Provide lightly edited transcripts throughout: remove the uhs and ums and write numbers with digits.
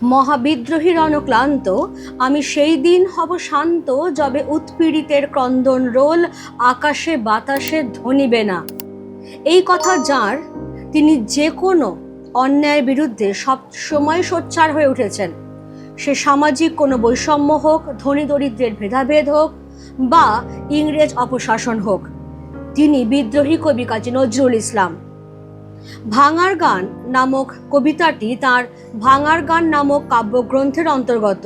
মহাবিদ্রোহী রণক্লান্ত, আমি সেই দিন হব শান্ত, যবে উৎপীড়িতের ক্রন্দন রোল আকাশে বাতাসে ধ্বনিবে না। এই কথা যার, তিনি যে কোনো অন্যায়ের বিরুদ্ধে সবসময় সোচ্চার হয়ে উঠেছেন। সে সামাজিক কোনো বৈষম্য হোক, ধনী দরিদ্রের ভেদাভেদ হোক, বা ইংরেজ অপশাসন হোক। তিনি বিদ্রোহী কবি কাজী নজরুল ইসলাম। ভাঙার গান নামক কবিতাটি তার ভাঙার গান নামক কাব্যগ্রন্থের অন্তর্গত।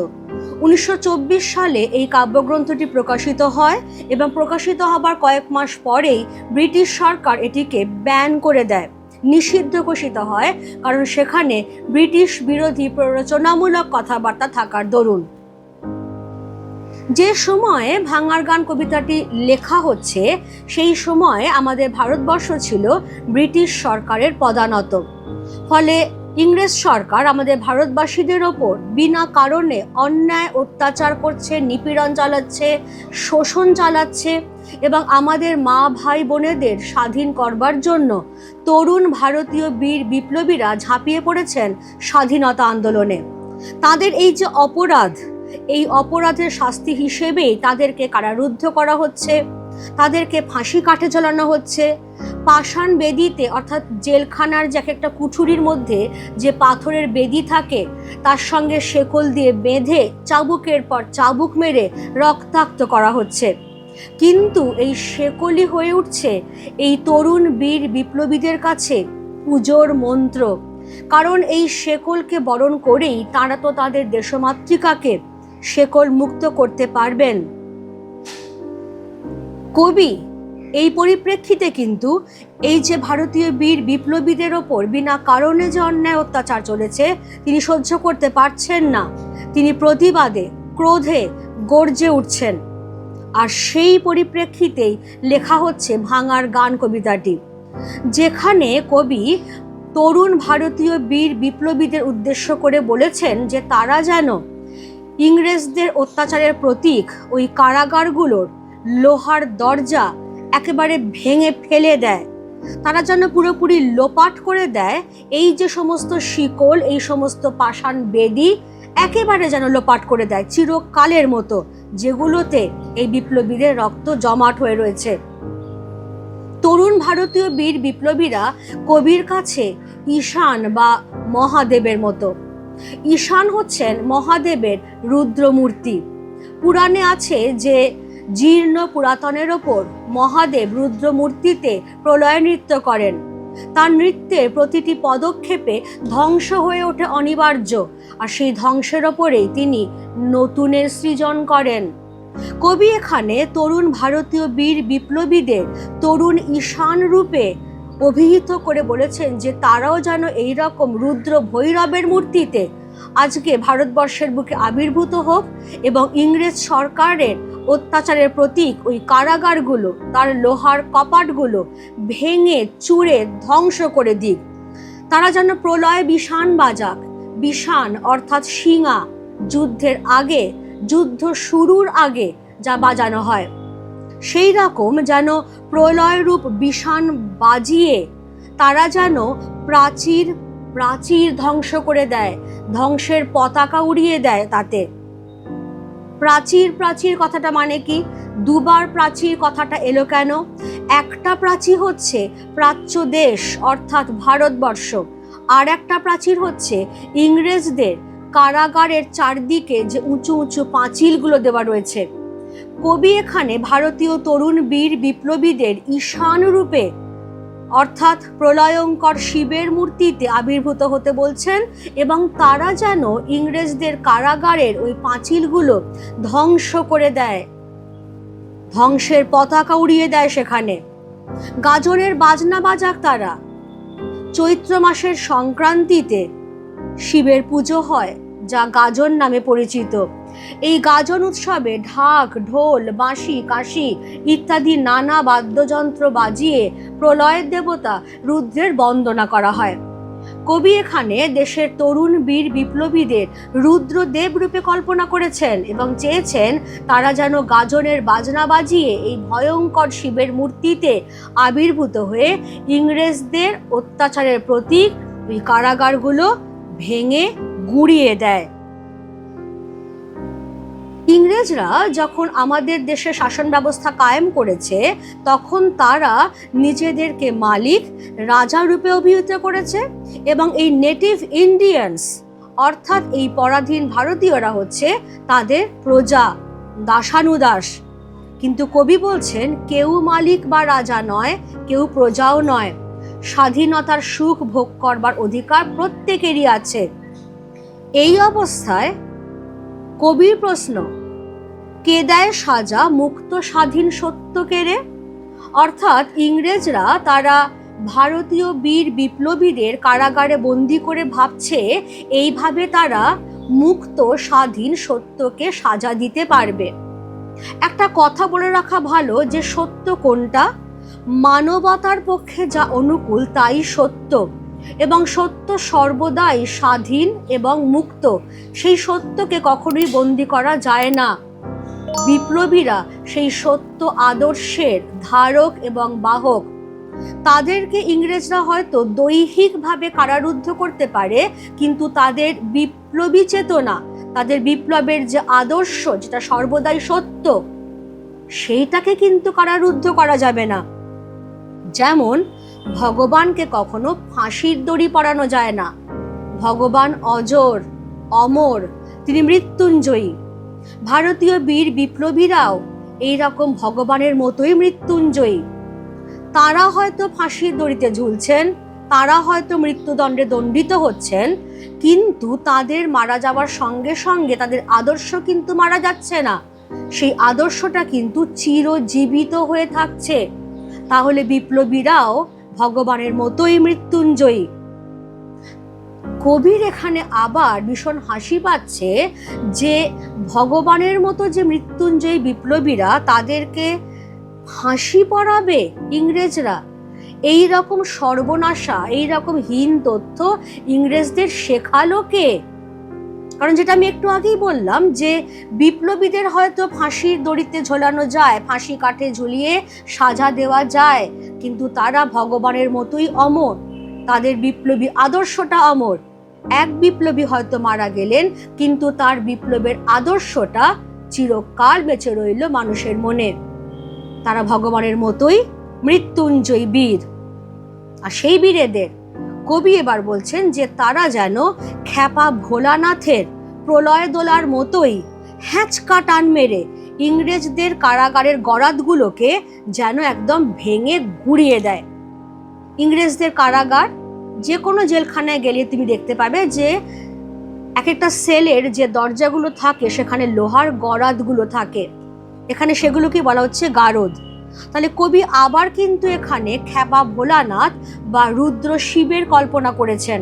1924 সালে এই কাব্যগ্রন্থটি প্রকাশিত হয় এবং প্রকাশিত হবার কয়েক মাস পরেই ব্রিটিশ সরকার এটিকে ব্যান করে দেয়, নিষিদ্ধ ঘোষিত হয়, কারণ সেখানে ব্রিটিশ বিরোধী প্ররোচনামূলক কথাবার্তা থাকার দরুন। যে সময়ে ভাঙার গান কবিতাটি লেখা হচ্ছে, সেই সময়ে আমাদের ভারতবর্ষ ছিল ব্রিটিশ সরকারের পদানত। ফলে ইংরেজ সরকার আমাদের ভারতবাসীদের ওপর বিনা কারণে অন্যায় অত্যাচার করছে, নিপীড়ন চালাচ্ছে, শোষণ চালাচ্ছে এবং আমাদের মা ভাই বোনেদের স্বাধীন করবার জন্য তরুণ ভারতীয় বীর বিপ্লবীরা ঝাঁপিয়ে পড়েছেন স্বাধীনতা আন্দোলনে। তাদের এই যে অপরাধ, এই অপরাধের শাস্তি হিসেবেই তাদেরকে কারারুদ্ধ করা হচ্ছে, তাদেরকে ফাঁসি কাঠে ঝোলানো হচ্ছে। পাষাণ বেদিতে, অর্থাৎ জেলখানার যে একটা কুঠুরির মধ্যে যে পাথরের বেদি থাকে, তার সঙ্গে শেকল দিয়ে বেঁধে চাবুকের পর চাবুক মেরে রক্তাক্ত করা হচ্ছে। কিন্তু এই শেকলই হয়ে উঠছে এই তরুণ বীর বিপ্লবীদের কাছে পুজোর মন্ত্র। কারণ এই শেকলকে বরণ করেই তারা তো তাদের দেশমাতৃকাকে শেকল মুক্ত করতে পারবেন। কবি এই পরিপ্রেক্ষিতে কিন্তু এই যে ভারতীয় বীর বিপ্লবীদের ওপর বিনা কারণে যে অন্যায় অত্যাচার চলেছে, তিনি সহ্য করতে পারছেন না। তিনি প্রতিবাদে, ক্রোধে গর্জে উঠছেন। আর সেই পরিপ্রেক্ষিতেই লেখা হচ্ছে ভাঙার গান কবিতাটি, যেখানে কবি তরুণ ভারতীয় বীর বিপ্লবীদের উদ্দেশ্য করে বলেছেন যে তারা যেন ইংরেজদের অত্যাচারের প্রতীক ওই কারাগারগুলোর লোহার দরজা একেবারে ভেঙে ফেলে দেয়। তারা যেন পুরোপুরি লোপাট করে দেয় এই যে সমস্ত শিকল, এই সমস্ত পাষাণ বেদি একেবারে যেন লোপাট করে দেয় চিরকালের মতো, যেগুলোতে এই বিপ্লবীদের রক্ত জমাট হয়ে রয়েছে। তরুণ ভারতীয় বীর বিপ্লবীরা কবির কাছে ঈশান বা মহাদেবের মতো। ঈশান হচ্ছেন মহাদেবের রুদ্রমূর্তি। পুরাণে আছে যে জীর্ণ পুরাতনের ওপর মহাদেব রুদ্রমূর্তিতে প্রলয় নৃত্য করেন। তার নৃত্যের প্রতিটি পদক্ষেপে ধ্বংস হয়ে ওঠে অনিবার্য, আর সেই ধ্বংসের ওপরেই তিনি নতুনের সৃজন করেন। কবি এখানে তরুণ ভারতীয় বীর বিপ্লবীদের তরুণ ঈশান রূপে অভিহিত করে বলেছেন যে তারাও যেন এইরকম রুদ্র ভৈরবের মূর্তিতে আজকে ভারতবর্ষের বুকে আবির্ভূত হোক এবং ইংরেজ সরকারের অত্যাচারের প্রতীক ওই কারাগারগুলো, তার লোহার কপাটগুলো ভেঙে চুরে ধ্বংস করে দিক। তারা যেন প্রলয় বিষাণ বাজাক। বিষাণ অর্থাৎ শিঙা, যুদ্ধের আগে, যুদ্ধ শুরুর আগে যা বাজানো হয়, সেই রকম যেন প্রলয় রূপ বিষাণ বাজিয়ে তারা যেন প্রাচীর প্রাচীর ধ্বংস করে দেয়, ধ্বংসের পতাকা উড়িয়ে দেয়। তাতে প্রাচীর প্রাচীর কথাটা মানে কি? দুবার প্রাচীর কথাটা এলো কেন? একটা প্রাচীর হচ্ছে প্রাচ্য দেশ অর্থাৎ ভারতবর্ষ, আর একটা প্রাচীর হচ্ছে ইংরেজদের কারাগারের চারদিকে যে উঁচু উঁচু পাঁচিলগুলো দেওয়া রয়েছে। কবি এখানে ভারতীয় তরুণ বীর বিপ্লবীদের ঈশান রূপে অর্থাৎ প্রলয়ঙ্কর শিবের মূর্তিতে আবির্ভূত হতে বলছেন এবং তারা যেন ইংরেজদের কারাগারের ওই পাঁচিলগুলো ধ্বংস করে দেয়, ধ্বংসের পতাকা উড়িয়ে দেয়। সেখানে গাজনের বাজনা বাজাক তারা। চৈত্র মাসের সংক্রান্তিতে শিবের পুজো হয়, যা গাজন নামে পরিচিত। এই গাজন উৎসবে ঢাক, ঢোল, বাঁশি, কাশি ইত্যাদি নানা বাদ্যযন্ত্র বাজিয়ে প্রলয়ের দেবতা রুদ্রের বন্দনা করা হয়। কবি এখানে দেশের তরুণ বীর বিপ্লবীদের রুদ্রদেব রূপে কল্পনা করেছেন এবং চেয়েছেন তারা যেন গাজনের বাজনা বাজিয়ে এই ভয়ঙ্কর শিবের মূর্তিতে আবির্ভূত হয়ে ইংরেজদের অত্যাচারের প্রতীক ওই কারাগারগুলো ভেঙে গুঁড়িয়ে দেয়। ইংরেজরা যখন আমাদের দেশে শাসন ব্যবস্থা কায়েম করেছে, তখন তারা নিজেদেরকে মালিক, রাজা রূপে অভিহিত করেছে, এবং এই নেটিভ ইন্ডিয়ানস অর্থাৎ এই পরাধীন ভারতীয়রা হচ্ছে তাদের প্রজা, দাসানুদাস। কিন্তু কবি বলছেন কেউ মালিক বা রাজা নয়, কেউ প্রজাও নয়, স্বাধীনতার সুখ ভোগ করবার অধিকার প্রত্যেকেরই আছে। এই অবস্থায় কবির প্রশ্ন, কে দেয় সাজা মুক্ত স্বাধীন সত্য কেড়ে? অর্থাৎ ইংরেজরা তারা ভারতীয় বীর বিপ্লবীদের কারাগারে বন্দি করে ভাবছে এইভাবে তারা মুক্ত স্বাধীন সত্যকে সাজা দিতে পারবে। একটা কথা বলে রাখা ভালো যে সত্য কোনটা? মানবতার পক্ষে যা অনুকূল তাই সত্য, এবং সত্য সর্বদাই স্বাধীন এবং মুক্ত। সেই সত্যকে কখনোই বন্দি করা যায় না। বিপ্লবীরা সেই সত্য আদর্শের ধারক এবং বাহক। তাদেরকে ইংরেজরা হয়তো দৈহিকভাবে কারারুদ্ধ করতে পারে, কিন্তু তাদের বিপ্লবী চেতনা, তাদের বিপ্লবের যে আদর্শ, যেটা সর্বদাই সত্য, সেইটাকে কিন্তু কারারুদ্ধ করা যাবে না। যেমন ভগবানকে কখনো ফাঁসির দড়ি পরানো যায় না। ভগবান অজর, অমর, তিনি মৃত্যুঞ্জয়ী। ভারতীয় বীর বিপ্লবীরাও এইরকম ভগবানের মতোই মৃত্যুঞ্জয়ী। তারা হয়তো ফাঁসির দড়িতে ঝুলছেন, তারা হয়তো মৃত্যুদণ্ডে দণ্ডিত হচ্ছেন, কিন্তু তাদের মারা যাওয়ার সঙ্গে সঙ্গে তাদের আদর্শ কিন্তু মারা যাচ্ছে না। সেই আদর্শটা কিন্তু চিরজীবিত হয়ে থাকছে। তাহলে বিপ্লবীরাও ভগবানের মতোই মৃত্যুঞ্জয়ী। কবির এখানে আবার ভীষণ হাসি পাচ্ছে যে ভগবানের মতো যে মৃত্যুঞ্জয়ী বিপ্লবীরা, তাদেরকে ফাঁসি পড়াবে ইংরেজরা। এই রকম সর্বনাশা, এই রকম হীন তথ্য ইংরেজদের শেখালো কে? কারণ যেটা আমি একটু আগেই বললাম যে বিপ্লবীদের হয়তো ফাঁসির দড়িতে ঝোলানো যায়, ফাঁসি কাঠে ঝুলিয়ে সাজা দেওয়া যায়, কিন্তু তারা ভগবানের মতোই অমর, তাদের বিপ্লবী আদর্শটা অমর। এক বিপ্লবী হয়তো মারা গেলেন, কিন্তু তার বিপ্লবের আদর্শটা চিরকাল বেঁচে রইল মানুষের মনে। তারা ভগবানের মতোই মৃত্যুঞ্জয়ী বীর। আর সেই বীরেদের কবি এবার বলছেন যে তারা যেন খ্যাপা ভোলানাথের প্রলয় দোলার মতোই হ্যাঁচকা টান মেরে ইংরেজদের কারাগারের গরাদগুলোকে যেন একদম ভেঙে গুঁড়িয়ে দেয়। ইংরেজদের কারাগার, যে কোনো জেলখানায় গেলে তুমি দেখতে পাবে যে এক একটা সেলের যে দরজাগুলো থাকে সেখানে লোহার গরাদগুলো থাকে। এখানে সেগুলোকে বলা হচ্ছে গারদ। তাহলে কবি আবার কিন্তু এখানে খ্যাপা ভোলানাথ বা রুদ্র শিবের কল্পনা করেছেন।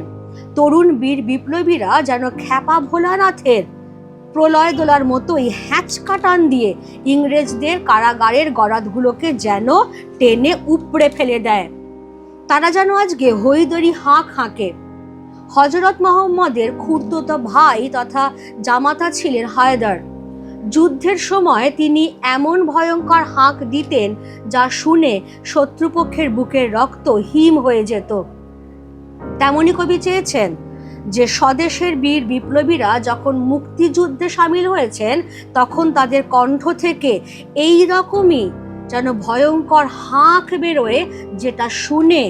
তরুণ বীর বিপ্লবীরা যেন খ্যাপা ভোলানাথের প্রলয় দোলার মতোই হ্যাঁচকা টান দিয়ে ইংরেজদের কারাগারের গরাদগুলোকে যেন টেনে উপড়ে ফেলে দেয়। তারা যেন আজকে হৈদরি হাঁক হাঁকে। হযরত মোহাম্মদের খুড়তুতো ভাই তথা জামাতা ছিলেন হায়দার। যুদ্ধের সময় তিনি এমন ভয়ঙ্কর হাঁক দিতেন যা শুনে শত্রুপক্ষের বুকের রক্ত হিম হয়ে যেত। তেমনি কবি চেয়েছেন যে স্বদেশের বীর বিপ্লবীরা যখন মুক্তিযুদ্ধে সামিল হয়েছেন, তখন তাদের কণ্ঠ থেকে এই রকমই যেন ভয়ঙ্কর হাঁক বেরোয়, যেটা শুনে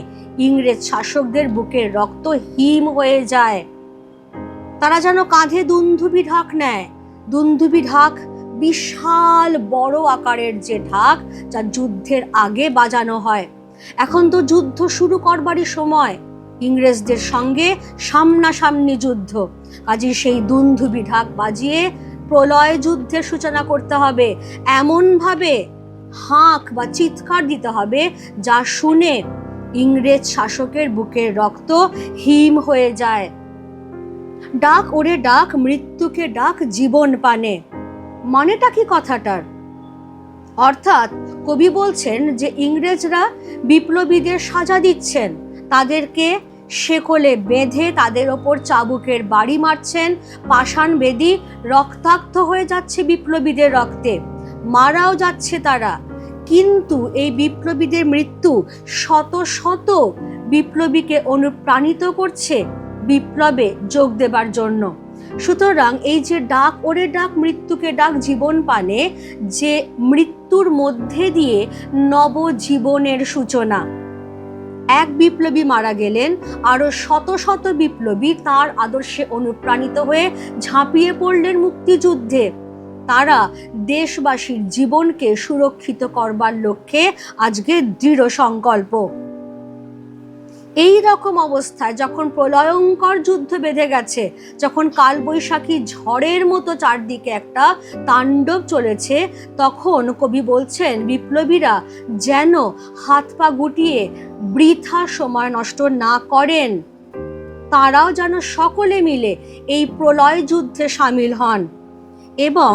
ইংরেজ শাসকদের বুকের রক্ত হিম হয়ে যায়। তারা যেন কাঁধে দুন্ধুবি ঢাক নেয়। দুন্ধুবি ঢাক বিশাল বড় আকারের যে ঢাক, যা যুদ্ধের আগে বাজানো হয়। এখন তো যুদ্ধ শুরু করবারই সময়, ইংরেজদের সঙ্গে সামনাসামনি যুদ্ধ। কাজে সেই দুন্ধুবি ঢাক বাজিয়ে প্রলয় যুদ্ধের সূচনা করতে হবে। এমনভাবে হাঁক বা চিৎকার দিতে হবে যা শুনে ইংরেজ শাসকের বুকের রক্ত হিম হয়ে যায়। ডাক ওরে ডাক, মৃত্যুকে ডাক জীবন পানে। মানেটা কি কথাটার? অর্থাৎ কবি বলছেন যে ইংরেজরা বিপ্লবীদের সাজা দিচ্ছেন, তাদেরকে শেকলে বেঁধে তাদের ওপর চাবুকের বাড়ি মারছেন, পাষাণ বেদি রক্তাক্ত হয়ে যাচ্ছে বিপ্লবীদের রক্তে, মারাও যাচ্ছে তারা। কিন্তু এই বিপ্লবীদের মৃত্যু শত শত বিপ্লবীকে অনুপ্রাণিত করছে বিপ্লবে যোগ দেবার জন্য। সুতরাং এই যে ডাক ওরে ডাক মৃত্যুকে ডাক জীবন পানে, যে মৃত্যুর মধ্যে দিয়ে নবজীবনের সূচনা। এক বিপ্লবী মারা গেলেন, আরো শত শত বিপ্লবী তার আদর্শে অনুপ্রাণিত হয়ে ঝাঁপিয়ে পড়লেন মুক্তিযুদ্ধে। তারা দেশবাসীর জীবনকে সুরক্ষিত করবার লক্ষ্যে আজকে দৃঢ় সংকল্প। এই রকম অবস্থায় যখন প্রলয়ঙ্কর যুদ্ধ বেঁধে গেছে, যখন কালবৈশাখী ঝড়ের মতো চারদিকে একটা তাণ্ডব চলেছে, তখন কবি বলছেন বিপ্লবীরা যেন হাত পা গুটিয়ে বৃথা সময় নষ্ট না করেন, তারাও যেন সকলে মিলে এই প্রলয় যুদ্ধে সামিল হন এবং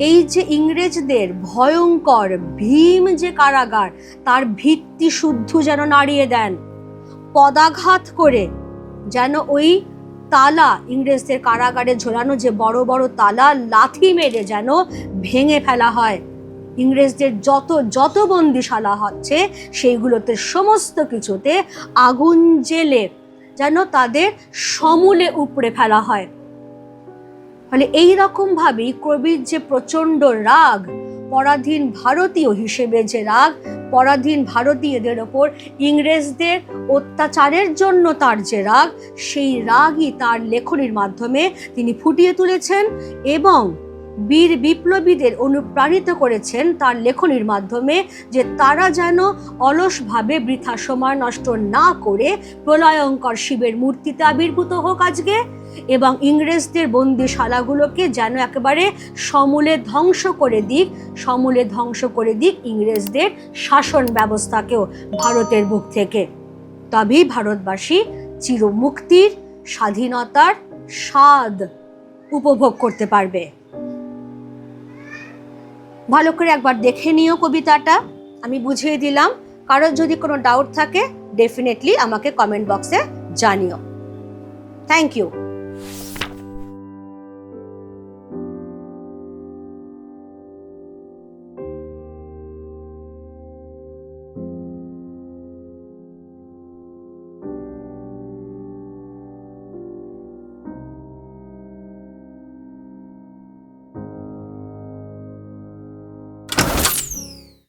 এই যে ইংরেজদের ভয়ঙ্কর ভীম যে কারাগার, তার ভিত্তি শুদ্ধ যেন নাড়িয়ে দেন, পদাঘাত করে যেন ওই তালা, ইংরেজদের কারাগারে ঝোলানো যে বড় বড় তালা, লাথি মেরে যেন ভেঙে ফেলা হয়। ইংরেজদের যত বন্দিশালা হচ্ছে সেইগুলোতে সমস্ত কিছুতে আগুন জ্বেলে যেন তাদের সমূলে উপড়ে ফেলা হয়। ফলে এইরকম ভাবেই কবির যে প্রচণ্ড রাগ, পরাধীন ভারতীয় হিসেবে যে রাগ, পরাধীন ভারতীয়দের ওপর ইংরেজদের অত্যাচারের জন্য তার যে রাগ, সেই রাগই তার লেখনীর মাধ্যমে তিনি ফুটিয়ে তুলেছেন এবং বীর বিপ্লবীদের অনুপ্রাণিত করেছেন তার লেখনীর মাধ্যমে, যে তারা যেন অলসভাবে বৃথা সময় নষ্ট না করে প্রলয়ঙ্কর শিবের মূর্তিতে আবির্ভূত হোক আজকে, এবং ইংরেজদের বন্দিশালাগুলোকে যেন একেবারে সমূলে ধ্বংস করে দিক ইংরেজদের শাসন ব্যবস্থাকেও ভারতের বুক থেকে। তবেই ভারতবাসী চিরমুক্তির, স্বাধীনতার স্বাদ উপভোগ করতে পারবে। ভালো করে একবার দেখে নিও কবিতাটা, আমি বুঝিয়ে দিলাম। কারোর যদি কোনো ডাউট থাকে ডেফিনেটলি আমাকে কমেন্ট বক্সে জানিও। Thank you.